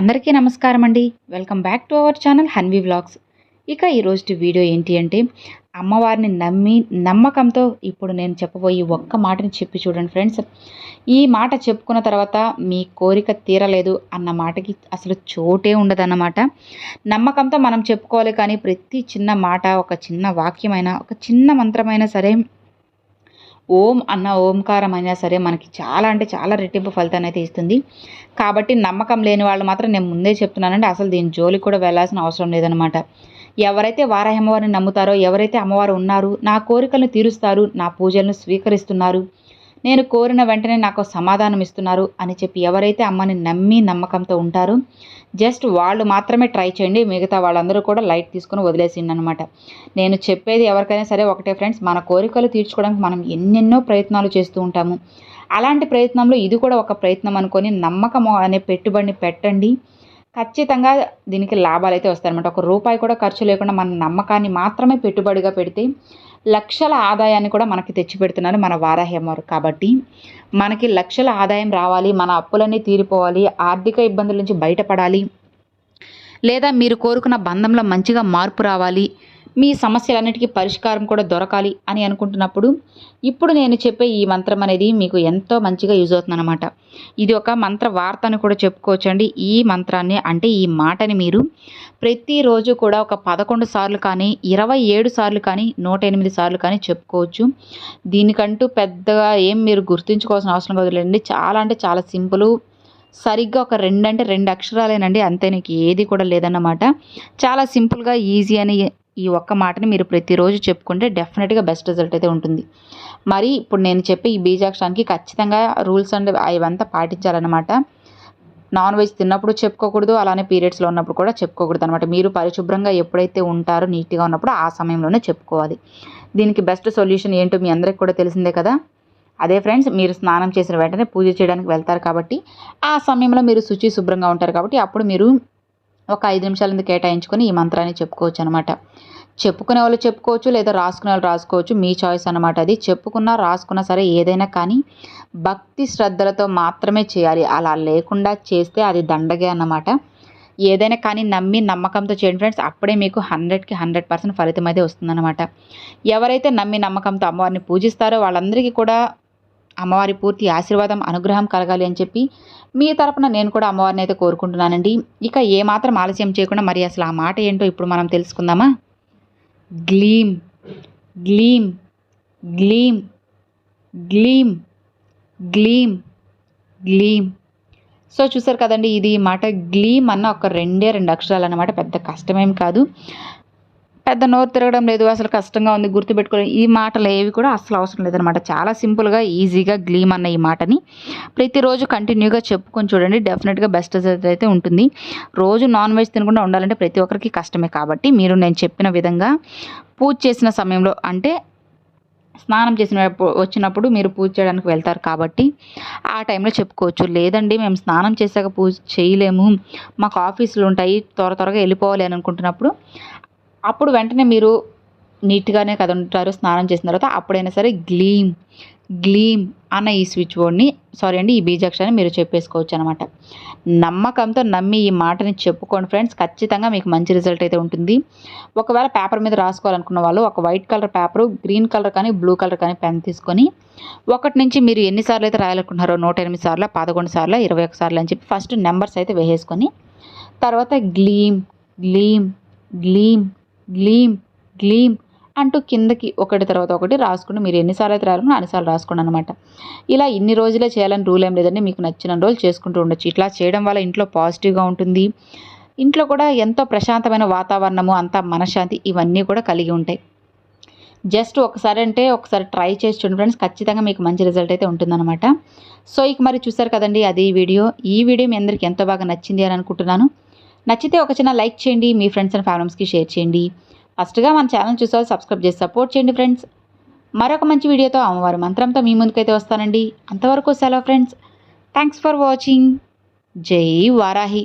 అందరికీ నమస్కారం అండి. Welcome back to our channel Hanvi vlogs. ఇక ఈరోజు వీడియో ఏంటి అంటే, అమ్మవారిని నమ్మకంతో ఇప్పుడు నేను చెప్పబోయే ఒక్క మాటని చెప్పి చూడండి ఫ్రెండ్స్. ఈ మాట చెప్పుకున్న తర్వాత మీ కోరిక తీరలేదు అన్న మాటకి అసలు చోటే ఉండదన్నమాట. నమ్మకంతో మనం చెప్పుకోవాలి, కానీ ప్రతి చిన్న మాట, ఒక చిన్న వాక్యమైనా, ఒక చిన్న మంత్రమైనా సరే, ఓం అన్న ఓంకారం అయినా సరే మనకి చాలా అంటే చాలా రెట్టింపు ఫలితాన్ని అయితే ఇస్తుంది. కాబట్టి నమ్మకం లేని వాళ్ళు మాత్రం నేను ముందే చెప్తున్నానండి, అసలు దీని జోలికి కూడా వెళ్ళాల్సిన అవసరం లేదనమాట. ఎవరైతే వారాహి అమ్మవారిని నమ్ముతారో, ఎవరైతే అమ్మవారు ఉన్నారు, నా కోరికలను తీరుస్తారు, నా పూజలను స్వీకరిస్తున్నారు, నేను కోరిన వెంటనే నాకు సమాధానం ఇస్తున్నారు అని చెప్పి ఎవరైతే అమ్మని నమ్మి నమ్మకంతో ఉంటారో జస్ట్ వాళ్ళు మాత్రమే ట్రై చేయండి. మిగతా వాళ్ళందరూ కూడా లైట్ తీసుకొని వదిలేసిండి అనమాట. నేను చెప్పేది ఎవరికైనా సరే ఒకటే ఫ్రెండ్స్, మన కోరికలు తీర్చుకోవడానికి మనం ఎన్నెన్నో ప్రయత్నాలు చేస్తూ ఉంటాము. అలాంటి ప్రయత్నంలో ఇది కూడా ఒక ప్రయత్నం అనుకొని నమ్మకం అనే పెట్టుబడిని పెట్టండి. ఖచ్చితంగా దీనికి లాభాలు అయితే వస్తాయన్నమాట. ఒక రూపాయి కూడా ఖర్చు లేకుండా మన నమ్మకాన్ని మాత్రమే పెట్టుబడిగా పెడితే లక్షల ఆదాయాన్ని కూడా మనకి తెచ్చిపెడుతున్నారు మన వారాహి అమ్మవారు. కాబట్టి మనకి లక్షల ఆదాయం రావాలి, మన అప్పులన్నీ తీరిపోవాలి, ఆర్థిక ఇబ్బందుల నుంచి బయటపడాలి, లేదా మీరు కోరుకున్న బంధంలో మంచిగా మార్పు రావాలి, మీ సమస్యలన్నిటికీ పరిష్కారం కూడా దొరకాలి అని అనుకుంటున్నప్పుడు ఇప్పుడు నేను చెప్పే ఈ మంత్రం అనేది మీకు ఎంతో మంచిగా యూజ్ అవుతుందన్నమాట. ఇది ఒక మంత్ర వార్త అని కూడా చెప్పుకోవచ్చండి. ఈ మంత్రాన్ని అంటే ఈ మాటని మీరు ప్రతిరోజు కూడా ఒక 11 సార్లు కానీ, 27 సార్లు కానీ, 108 సార్లు కానీ చెప్పుకోవచ్చు. దీనికంటూ పెద్దగా ఏం మీరు గుర్తుంచుకోవాల్సిన అవసరం లేదండి. చాలా అంటే చాలా సింపుల్. సరిగ్గా ఒక 2 అంటే 2 అక్షరాలేనండి, అంతే. నీకు ఏది కూడా లేదన్నమాట. చాలా సింపుల్గా ఈజీ అని ఈ ఒక్క మాటని మీరు ప్రతిరోజు చెప్పుకుంటే డెఫినెట్గా బెస్ట్ రిజల్ట్ అయితే ఉంటుంది. మరి ఇప్పుడు నేను చెప్పే ఈ బీజాక్షరానికి ఖచ్చితంగా రూల్స్ అండ్ ఇవంతా పాటించాలన్నమాట. నాన్ వెజ్ తిన్నప్పుడు చెప్పుకోకూడదు, అలానే పీరియడ్స్లో ఉన్నప్పుడు కూడా చెప్పుకోకూడదు అనమాట. మీరు పరిశుభ్రంగా ఎప్పుడైతే ఉంటారో, నీట్గా ఉన్నప్పుడు ఆ సమయంలోనే చెప్పుకోవాలి. దీనికి బెస్ట్ సొల్యూషన్ ఏంటో మీ అందరికి కూడా తెలిసిందే కదా. అదే ఫ్రెండ్స్, మీరు స్నానం చేసిన వెంటనే పూజ చేయడానికి వెళ్తారు కాబట్టి ఆ సమయంలో మీరు శుభ్రంగా ఉంటారు కాబట్టి అప్పుడు మీరు ఒక 5 నిమిషాలు కేటాయించుకొని ఈ మంత్రాన్ని చెప్పుకోవచ్చు అనమాట. చెప్పుకునే వాళ్ళు చెప్పుకోవచ్చు, లేదా రాసుకునే వాళ్ళు రాసుకోవచ్చు, మీ చాయిస్ అనమాట. అది చెప్పుకున్నా రాసుకున్నా సరే ఏదైనా కానీ భక్తి శ్రద్ధలతో మాత్రమే చేయాలి. అలా లేకుండా చేస్తే అది దండగే అన్నమాట. ఏదైనా కానీ నమ్మి నమ్మకంతో చేయండి ఫ్రెండ్స్, అప్పుడే మీకు 100కి 100% ఫలితం అయితే వస్తుందన్నమాట. ఎవరైతే నమ్మి నమ్మకంతో అమ్మవారిని పూజిస్తారో వాళ్ళందరికీ కూడా అమ్మవారి పూర్తి ఆశీర్వాదం, అనుగ్రహం కలగాలి అని చెప్పి మీ తరపున నేను కూడా అమ్మవారిని అయితే కోరుకుంటున్నానండి. ఇక ఏమాత్రం ఆలస్యం చేయకుండా మరి అసలు ఆ మాట ఏంటో ఇప్పుడు మనం తెలుసుకుందామా. గ్లీం గ్లీం గ్లీం గ్లీం గ్లీం గ్లీం. సో చూసారు కదండి, ఇది మాట గ్లీం అన్న ఒక 2 అక్షరాలు అన్నమాట. పెద్ద కష్టమేం కాదు, పెద్ద నోరు తిరగడం లేదు, అసలు కష్టంగా ఉంది గుర్తుపెట్టుకోవడం, ఈ మాటలు ఏవి కూడా అసలు అవసరం లేదనమాట. చాలా సింపుల్గా ఈజీగా గ్లీమ్ అన్న ఈ మాటని ప్రతిరోజు కంటిన్యూగా చెప్పుకొని చూడండి, డెఫినెట్గా బెస్ట్ రిజల్ట్ అయితే ఉంటుంది. రోజు నాన్ వెజ్ తినకుండా ఉండాలంటే ప్రతి ఒక్కరికి కష్టమే. కాబట్టి మీరు నేను చెప్పిన విధంగా పూజ చేసిన సమయంలో, అంటే స్నానం చేసిన వచ్చినప్పుడు మీరు పూజ చేయడానికి వెళ్తారు కాబట్టి ఆ టైంలో చెప్పుకోవచ్చు. లేదండి మేము స్నానం చేశాక పూజ చేయలేము, మాకు ఆఫీసులు ఉంటాయి, త్వరగా వెళ్ళిపోవాలి అని అనుకుంటున్నప్పుడు అప్పుడు వెంటనే మీరు నీట్గానే కదా ఉంటారు స్నానం చేసిన తర్వాత, అప్పుడైనా సరే గ్లీమ్ గ్లీమ్ అన్న ఈ స్విచ్ బోర్డ్ని ఈ బీజాక్షరాన్ని మీరు చెప్పేసుకోవచ్చు అనమాట. నమ్మకంతో నమ్మి ఈ మాటని చెప్పుకోండి ఫ్రెండ్స్, ఖచ్చితంగా మీకు మంచి రిజల్ట్ అయితే ఉంటుంది. ఒకవేళ పేపర్ మీద రాసుకోవాలనుకున్న వాళ్ళు ఒక white colour paper, green colour కానీ బ్లూ కలర్ కానీ పెన్ తీసుకొని 1 నుంచి మీరు ఎన్నిసార్లు అయితే రాయాలనుకుంటున్నారో 108 సార్లు, 11 సార్లు, 21 సార్లు అని చెప్పి ఫస్ట్ నెంబర్స్ అయితే వేసేసుకొని తర్వాత gleam gleam gleam gleam gleam అంటూ కిందకి ఒకటి తర్వాత ఒకటి రాసుకుని మీరు ఎన్నిసార్లు అయితే రాయాలనుకున్నా అన్నిసార్లు రాసుకోండి అనమాట. ఇలా ఇన్ని రోజులే చేయాలని రూల్ ఏం లేదండి, మీకు నచ్చిన రోజులు చేసుకుంటూ ఉండొచ్చు. ఇట్లా చేయడం వల్ల ఇంట్లో పాజిటివ్గా ఉంటుంది, ఇంట్లో కూడా ఎంతో ప్రశాంతమైన వాతావరణము, అంతా మనశ్శాంతి ఇవన్నీ కూడా కలిగి ఉంటాయి. జస్ట్ ఒకసారి ట్రై చేసి చూడండి ఫ్రెండ్స్, ఖచ్చితంగా మీకు మంచి రిజల్ట్ అయితే ఉంటుందన్నమాట. సో ఇక మరి చూసారు కదండి, అది ఈ వీడియో మీ అందరికీ ఎంతో బాగా నచ్చింది అని అనుకుంటున్నాను. నచ్చితే ఒక చిన్న లైక్ చేయండి, మీ ఫ్రెండ్స్ అండ్ ఫ్యామిలీస్కి షేర్ చేయండి. ఫస్ట్గా మన ఛానల్ చూసేవాళ్ళు సబ్స్క్రైబ్ చేసి సపోర్ట్ చేయండి ఫ్రెండ్స్. మరొక మంచి వీడియోతో అమ్మవారి మంత్రంతో మీ ముందుకైతే వస్తానండి. అంతవరకు సెలవు ఫ్రెండ్స్. Thanks for watching. జై వారాహి.